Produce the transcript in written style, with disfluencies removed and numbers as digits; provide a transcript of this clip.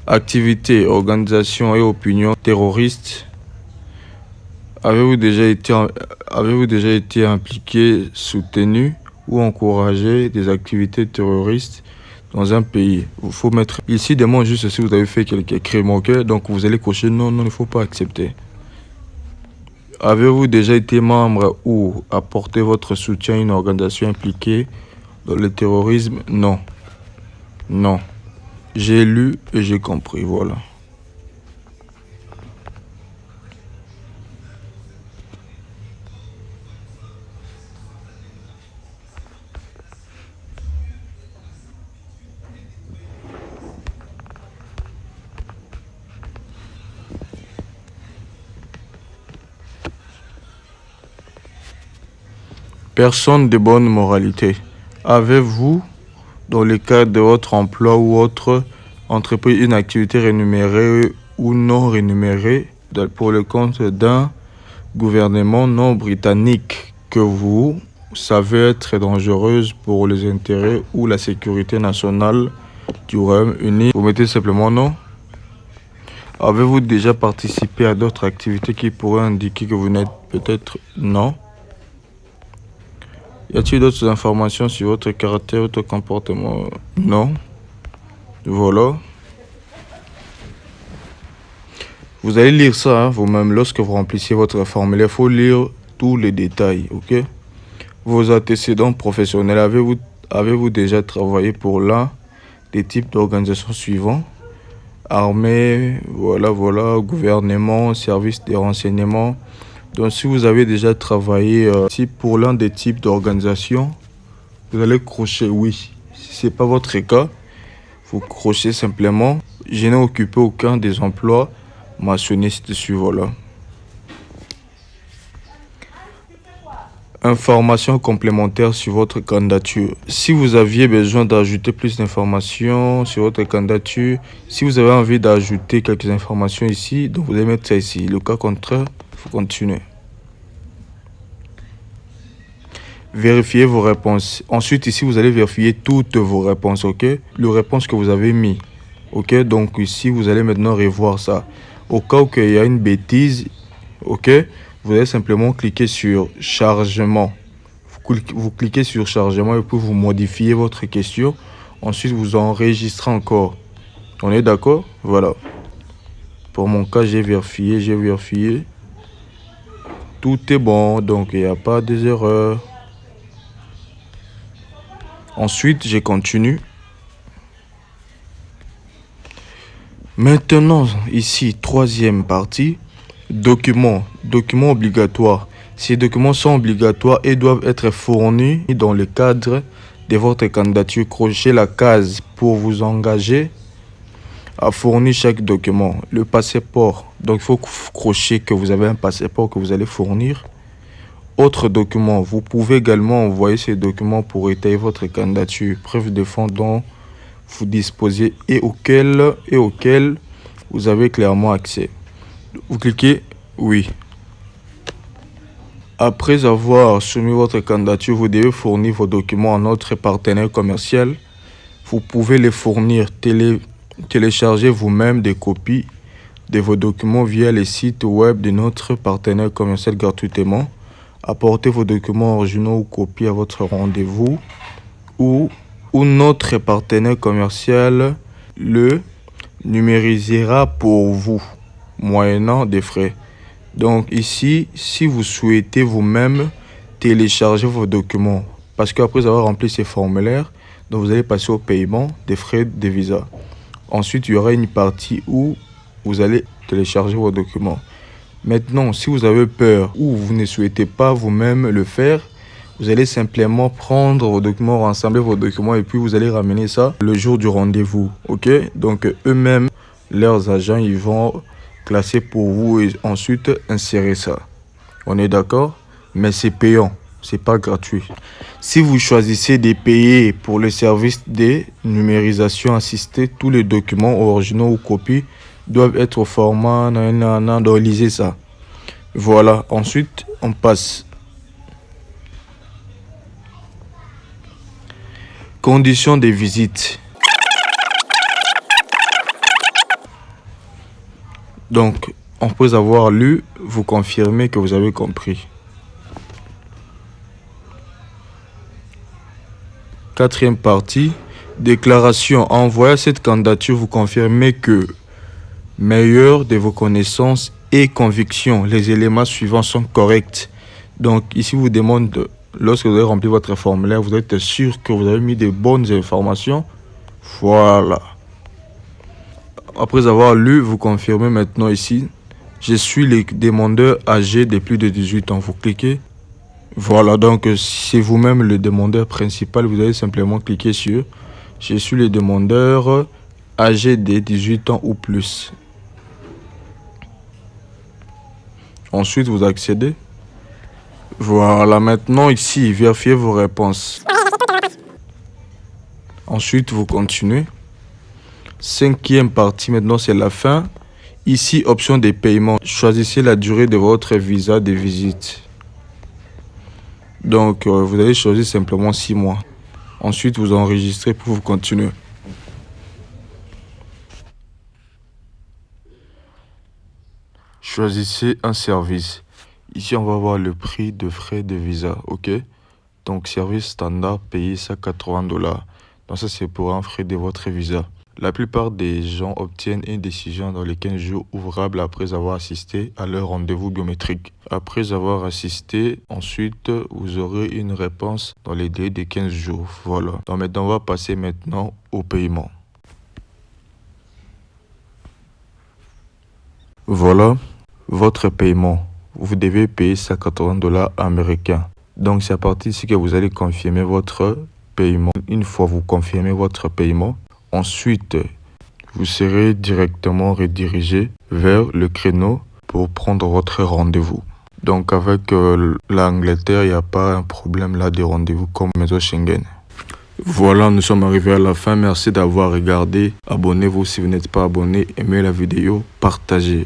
Activités, organisations et opinions terroristes. Avez-vous déjà été impliqué, soutenu ou encouragé des activités terroristes dans un pays? Il faut mettre ici des mots juste si vous avez fait quelques crimes, ok? Donc vous allez cocher non, non, il ne faut pas accepter. Avez-vous déjà été membre ou apporté votre soutien à une organisation impliquée dans le terrorisme? Non. Non. J'ai lu et j'ai compris, voilà. Personne de bonne moralité. Avez-vous, dans le cadre de votre emploi ou autre, entrepris une activité rémunérée ou non rémunérée pour le compte d'un gouvernement non britannique que vous savez être dangereuse pour les intérêts ou la sécurité nationale du Royaume-Uni? Vous mettez simplement non. Avez-vous déjà participé à d'autres activités qui pourraient indiquer que vous n'êtes peut-être non? Y a-t-il d'autres informations sur votre caractère, votre comportement? Non. Voilà. Vous allez lire ça vous-même lorsque vous remplissez votre formulaire. Il faut lire tous les détails, ok? Vos antécédents professionnels. Avez-vous déjà travaillé pour l'un des types d'organisations suivants? Armée, voilà, gouvernement, service de renseignement. Donc si vous avez déjà travaillé pour l'un des types d'organisations, vous allez crocher oui. Si ce n'est pas votre cas, vous crochez simplement « Je n'ai occupé aucun des emplois mentionnés ci-dessus ». Voilà. Informations complémentaires sur votre candidature. Si vous aviez besoin d'ajouter plus d'informations sur votre candidature, si vous avez envie d'ajouter quelques informations ici, donc vous allez mettre ça ici. Le cas contraire, il faut continuer. Vérifiez vos réponses. Ensuite, ici, vous allez vérifier toutes vos réponses, ok? Les réponses que vous avez mis, ok? Donc ici, vous allez maintenant revoir ça. Au cas où il y a une bêtise, ok? Vous allez simplement cliquer sur chargement. Vous cliquez sur chargement et puis vous modifiez votre question. Ensuite, vous enregistrez encore. On est d'accord? Voilà. Pour mon cas, j'ai vérifié. Tout est bon, donc il n'y a pas des erreurs. Ensuite, je continue. Maintenant, ici, troisième partie, documents obligatoires. Ces documents sont obligatoires et doivent être fournis dans le cadre de votre candidature. Crochez la case pour vous engager à fournir chaque document. Le passeport, donc il faut crocher que vous avez un passeport que vous allez fournir. Autres documents, vous pouvez également envoyer ces documents pour étayer votre candidature, preuve de fonds dont vous disposez et auquel vous avez clairement accès. Vous cliquez oui. Après avoir soumis votre candidature, vous devez fournir vos documents à notre partenaire commercial. Vous pouvez les fournir, télécharger vous-même des copies de vos documents via les sites web de notre partenaire commercial gratuitement. Apportez vos documents originaux ou copies à votre rendez-vous ou notre partenaire commercial le numérisera pour vous, moyennant des frais. Donc ici, si vous souhaitez vous-même télécharger vos documents, parce qu'après avoir rempli ces formulaires, donc vous allez passer au paiement des frais de visa. Ensuite, il y aura une partie où vous allez télécharger vos documents. Maintenant, si vous avez peur ou vous ne souhaitez pas vous-même le faire, vous allez simplement prendre vos documents, rassembler vos documents et puis vous allez ramener ça le jour du rendez-vous. Ok? Donc eux-mêmes, leurs agents, ils vont classer pour vous et ensuite insérer ça. On est d'accord? Mais c'est payant, c'est pas gratuit. Si vous choisissez de payer pour le service de numérisation assistée, tous les documents originaux ou copies doivent être au format donc lisez ça. Voilà, ensuite on passe. Conditions de visite. Donc, après avoir lu, vous confirmez que vous avez compris. Quatrième partie, déclaration. En envoyant cette candidature, vous confirmez que, meilleur de vos connaissances et convictions, les éléments suivants sont corrects. Donc, ici, vous demande, lorsque vous avez rempli votre formulaire, vous êtes sûr que vous avez mis des bonnes informations. Voilà. Après avoir lu, vous confirmez maintenant ici. Je suis le demandeur âgé de plus de 18 ans. Vous cliquez. Voilà, donc c'est vous-même le demandeur principal. Vous allez simplement cliquer sur « Je suis le demandeur âgé de 18 ans ou plus ». Ensuite, vous accédez. Voilà, maintenant ici, vérifiez vos réponses. Ensuite, vous continuez. Cinquième partie, maintenant c'est la fin. Ici, option des paiements. Choisissez la durée de votre visa de visite. Donc, vous allez choisir simplement 6 mois. Ensuite, vous enregistrez pour vous continuer. Choisissez un service. Ici, on va voir le prix de frais de visa. OK? Donc, service standard, payé ça $80. Donc, ça, c'est pour un frais de votre visa. La plupart des gens obtiennent une décision dans les 15 jours ouvrables après avoir assisté à leur rendez-vous biométrique. Après avoir assisté, ensuite, vous aurez une réponse dans les délais de 15 jours. Voilà. Donc maintenant, on va passer maintenant au paiement. Voilà votre paiement. Vous devez payer ça $80 américains. Donc c'est à partir d'ici que vous allez confirmer votre paiement. Une fois vous confirmez votre paiement, ensuite, vous serez directement redirigé vers le créneau pour prendre votre rendez-vous. Donc avec l'Angleterre, il n'y a pas un problème là de rendez-vous comme Maison Schengen. Voilà, nous sommes arrivés à la fin. Merci d'avoir regardé. Abonnez-vous si vous n'êtes pas abonné. Aimez la vidéo, partagez.